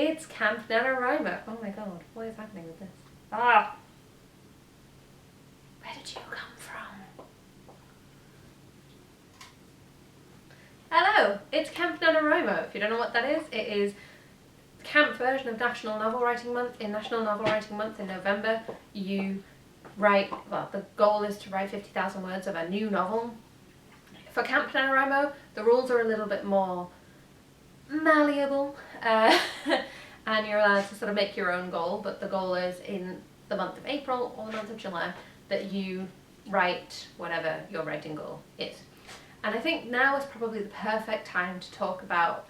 It's Camp NaNoWriMo. Oh my god, what is happening with this? Ah! Where did you come from? Hello, it's Camp NaNoWriMo. If you don't know what that is, it is camp version of National Novel Writing Month. In National Novel Writing Month in November, you write, well, the goal is to write 50,000 words of a new novel. For Camp NaNoWriMo, the rules are a little bit more malleable, and you're allowed to sort of make your own goal, but the goal is in the month of April or the month of July that you write whatever your writing goal is. And I think now is probably the perfect time to talk about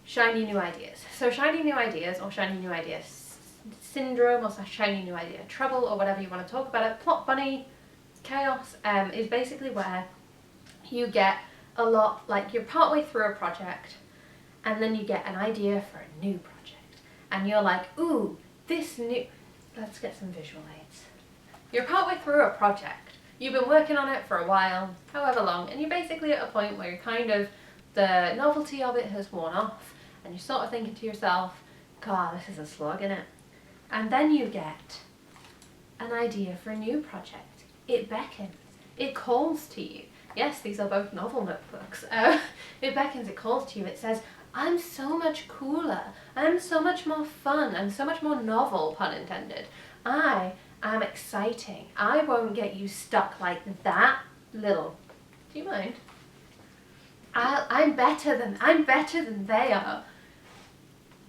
shiny new ideas. So shiny new ideas, or shiny new ideas syndrome, or shiny new idea trouble, or whatever you want to talk about it, plot bunny chaos, is basically where you get a lot, like you're partway through a project and then you get an idea for a new project and you're like, ooh, this new, let's get some visual aids. You're partway through a project, you've been working on it for a while, however long, and you're basically at a point where you're kind of, the novelty of it has worn off and you're sort of thinking to yourself, God, this is a slog, innit? And then you get an idea for a new project. It beckons, it calls to you. Yes, these are both novel notebooks. It beckons, it calls to you, it says, I'm so much cooler, I'm so much more fun, I'm so much more novel, pun intended. I am exciting, I won't get you stuck like that little, do you mind? I'm better than they are.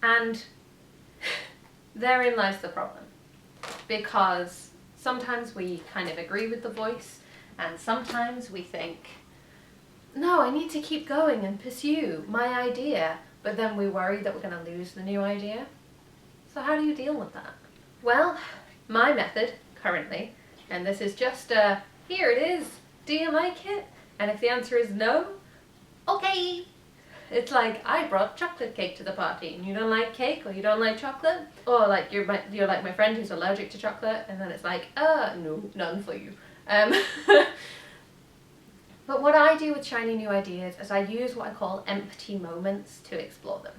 And therein lies the problem. Because sometimes we kind of agree with the voice, and sometimes we think, no, I need to keep going and pursue my idea, but then we worry that we're going to lose the new idea. So how do you deal with that? Well, my method currently, and this is just here it is, do you like it? And if the answer is no, okay. It's like, I brought chocolate cake to the party and you don't like cake or you don't like chocolate, or like you're like my friend who's allergic to chocolate, and then it's like, no, none for you. But what I do with shiny new ideas is I use what I call empty moments to explore them.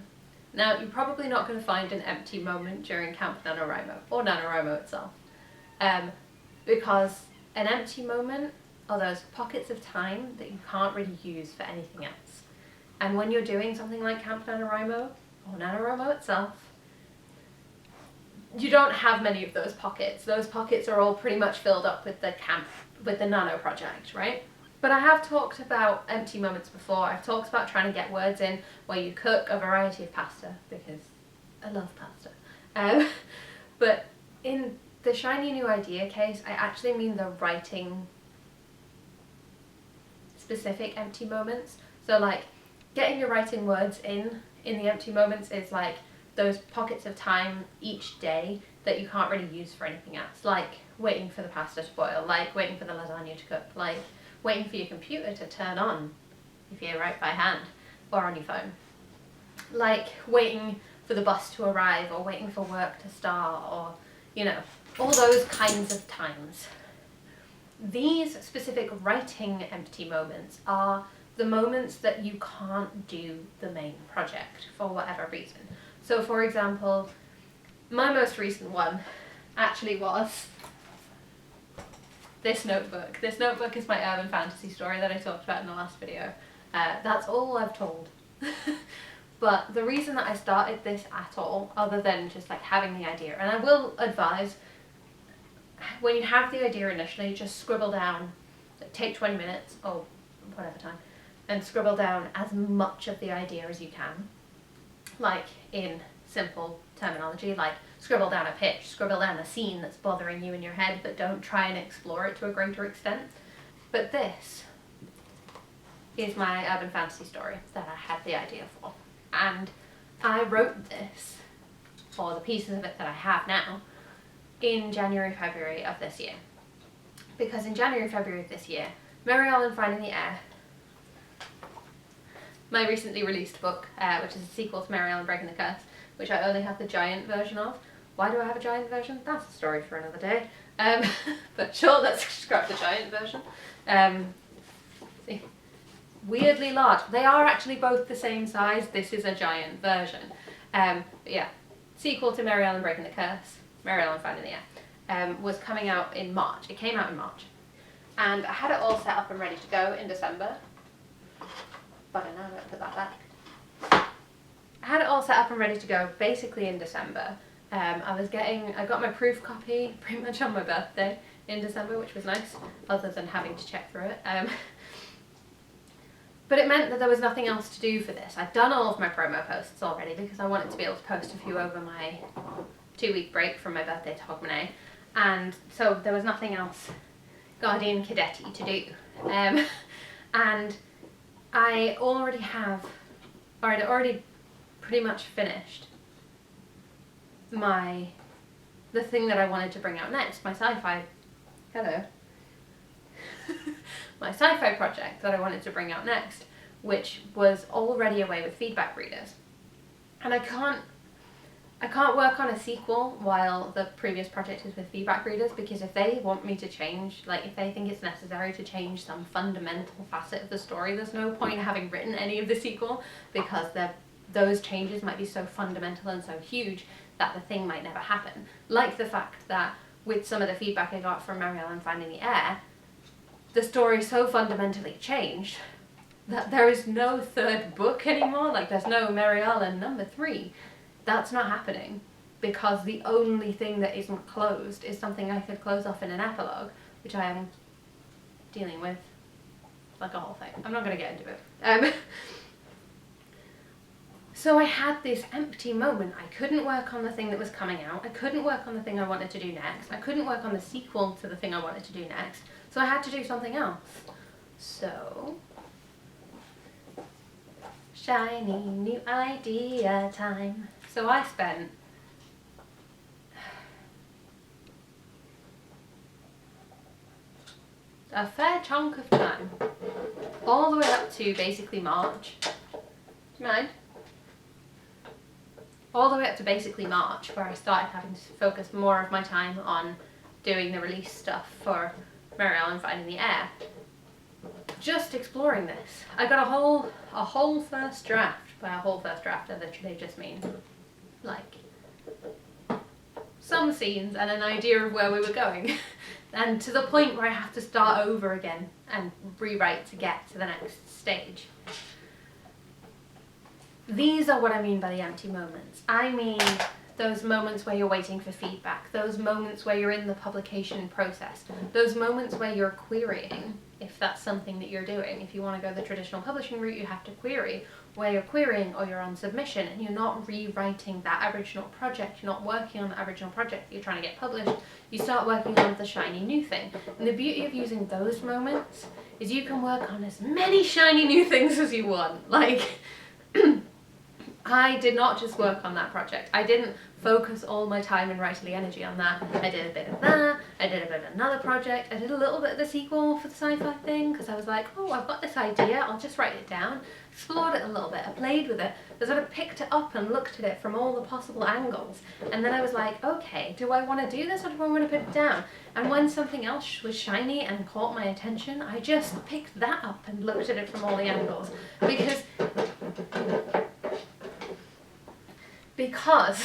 Now, you're probably not going to find an empty moment during Camp NaNoWriMo, or NaNoWriMo itself, because an empty moment are those pockets of time that you can't really use for anything else. And when you're doing something like Camp NaNoWriMo, or NaNoWriMo itself, you don't have many of those pockets. Those pockets are all pretty much filled up with the nano project, right? But I have talked about empty moments before. I've talked about trying to get words in where you cook a variety of pasta, because I love pasta. But in the shiny new idea case, I actually mean the writing specific empty moments. So like getting your writing words in the empty moments is like those pockets of time each day that you can't really use for anything else, like waiting for the pasta to boil, like waiting for the lasagna to cook, like waiting for your computer to turn on if you write by hand or on your phone, like waiting for the bus to arrive or waiting for work to start, or, you know, all those kinds of times. These specific writing empty moments are the moments that you can't do the main project for whatever reason. So for example, my most recent one actually was this notebook. This notebook is my urban fantasy story that I talked about in the last video. That's all I've told. But the reason that I started this at all, other than just like having the idea, and I will advise, when you have the idea initially, just scribble down, take 20 minutes, or whatever time, and scribble down as much of the idea as you can. Like in simple terminology, like scribble down a pitch, scribble down a scene that's bothering you in your head, but don't try and explore it to a greater extent. But this is my urban fantasy story that I had the idea for. And I wrote this, or the pieces of it that I have now, in January, February of this year. Because in January, February of this year, Arlan Finding the Heir, my recently released book, which is a sequel to Arlan Breaking the Curse, which I only have the giant version of. Why do I have a giant version? That's a story for another day. But sure, let's scrap the giant version. See, weirdly large. They are actually both the same size. This is a giant version. But yeah, sequel to Mary Ellen Breaking the Curse, Mary Ellen Finding the Heir, was coming out in March. It came out in March. And I had it all set up and ready to go in December. But I know I'm going to put that back. I had it all set up and ready to go basically in December. I got my proof copy pretty much on my birthday in December, which was nice, other than having to check through it. But it meant that there was nothing else to do for this. I'd done all of my promo posts already because I wanted to be able to post a few over my 2-week break from my birthday to Hogmanay, and so there was nothing else Guardian Cadet-y to do. And I'd already pretty much finished the thing that I wanted to bring out next, my sci-fi my sci-fi project that I wanted to bring out next, which was already away with feedback readers. And I can't work on a sequel while the previous project is with feedback readers, because if they want me to change, like if they think it's necessary to change some fundamental facet of the story, there's no point having written any of the sequel, because those changes might be so fundamental and so huge that the thing might never happen. Like the fact that with some of the feedback I got from Mary Ellen Finding the Heir, the story so fundamentally changed that there is no third book anymore. Like there's no Mary Ellen number 3. That's not happening, because the only thing that isn't closed is something I could close off in an epilogue, which I am dealing with, like a whole thing. I'm not going to get into it. So I had this empty moment. I couldn't work on the thing that was coming out. I couldn't work on the thing I wanted to do next. I couldn't work on the sequel to the thing I wanted to do next. So I had to do something else. So, shiny new idea time. So I spent a fair chunk of time, all the way up to basically March. Do you mind? All the way up to basically March, where I started having to focus more of my time on doing the release stuff for Mary Ellen Finding the Heir. Just exploring this. I got a whole first draft. By a whole first draft, I literally just mean like some scenes and an idea of where we were going. And to the point where I have to start over again and rewrite to get to the next stage. These are what I mean by the empty moments. I mean those moments where you're waiting for feedback, those moments where you're in the publication process, those moments where you're querying, if that's something that you're doing. If you want to go the traditional publishing route, you have to query, where you're querying or you're on submission and you're not rewriting that original project, you're not working on the original project that you're trying to get published, you start working on the shiny new thing. And the beauty of using those moments is you can work on as many shiny new things as you want. Like, I did not just work on that project. I didn't focus all my time and writerly energy on that. I did a bit of that, I did a bit of another project, I did a little bit of the sequel for the sci-fi thing, because I was like, oh, I've got this idea, I'll just write it down. Explored it a little bit, I played with it, I sort of picked it up and looked at it from all the possible angles. And then I was like, okay, do I want to do this or do I want to put it down? And when something else was shiny and caught my attention, I just picked that up and looked at it from all the angles. Because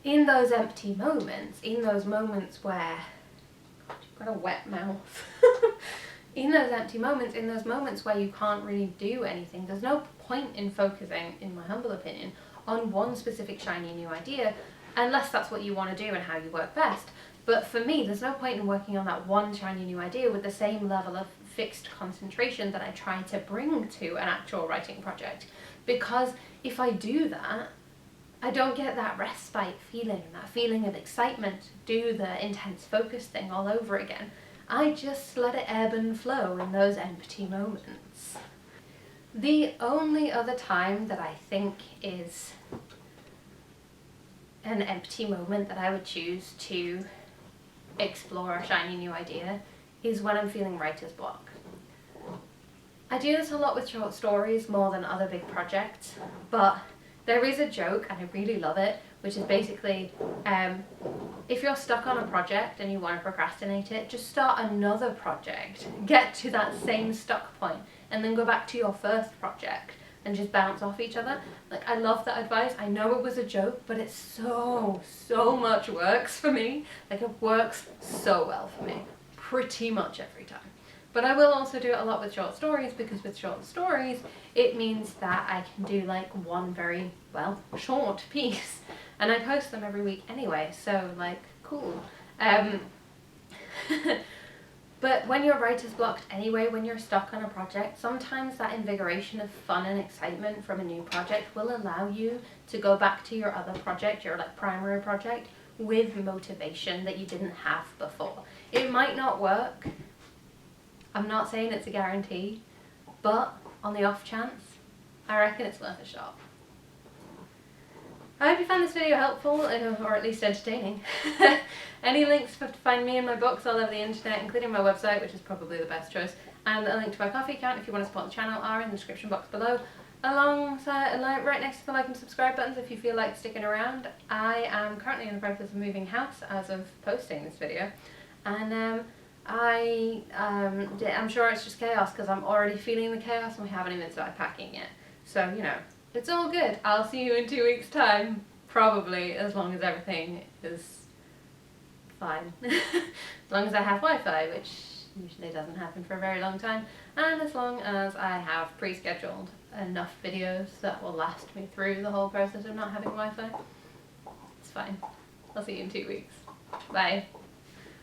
in those empty moments, in those moments where, God, you've got a wet mouth. In those empty moments, in those moments where you can't really do anything, there's no point in focusing, in my humble opinion, on one specific shiny new idea, unless that's what you want to do and how you work best. But for me, there's no point in working on that one shiny new idea with the same level of fixed concentration that I try to bring to an actual writing project. Because if I do that, I don't get that respite feeling, that feeling of excitement to do the intense focus thing all over again. I just let it ebb and flow in those empty moments. The only other time that I think is an empty moment that I would choose to explore a shiny new idea is when I'm feeling writer's block. I do this a lot with short stories more than other big projects, but there is a joke, and I really love it, which is basically, if you're stuck on a project and you want to procrastinate it, just start another project, get to that same stuck point, and then go back to your first project and just bounce off each other. Like, I love that advice. I know it was a joke, but it's so much works for me. Like, it works so well for me, pretty much every time. But I will also do it a lot with short stories, because with short stories, it means that I can do like one very, well, short piece. And I post them every week anyway, so like, cool. But when you're writer's blocked anyway, when you're stuck on a project, sometimes that invigoration of fun and excitement from a new project will allow you to go back to your other project, your like primary project, with motivation that you didn't have before. It might not work. I'm not saying it's a guarantee, but on the off chance, I reckon it's worth a shot. I hope you found this video helpful, or at least entertaining. Any links to find me and my books all over the internet, including my website, which is probably the best choice, and a link to my Ko-fi account if you want to support the channel, are in the description box below, alongside, right next to the like and subscribe buttons if you feel like sticking around. I am currently in the process of moving house as of posting this video, and I'm sure it's just chaos because I'm already feeling the chaos and we haven't even started packing yet. So, you know, it's all good. I'll see you in 2 weeks' time, probably, as long as everything is fine. As long as I have Wi-Fi, which usually doesn't happen for a very long time, and as long as I have pre-scheduled enough videos that will last me through the whole process of not having Wi-Fi. It's fine. I'll see you in 2 weeks. Bye.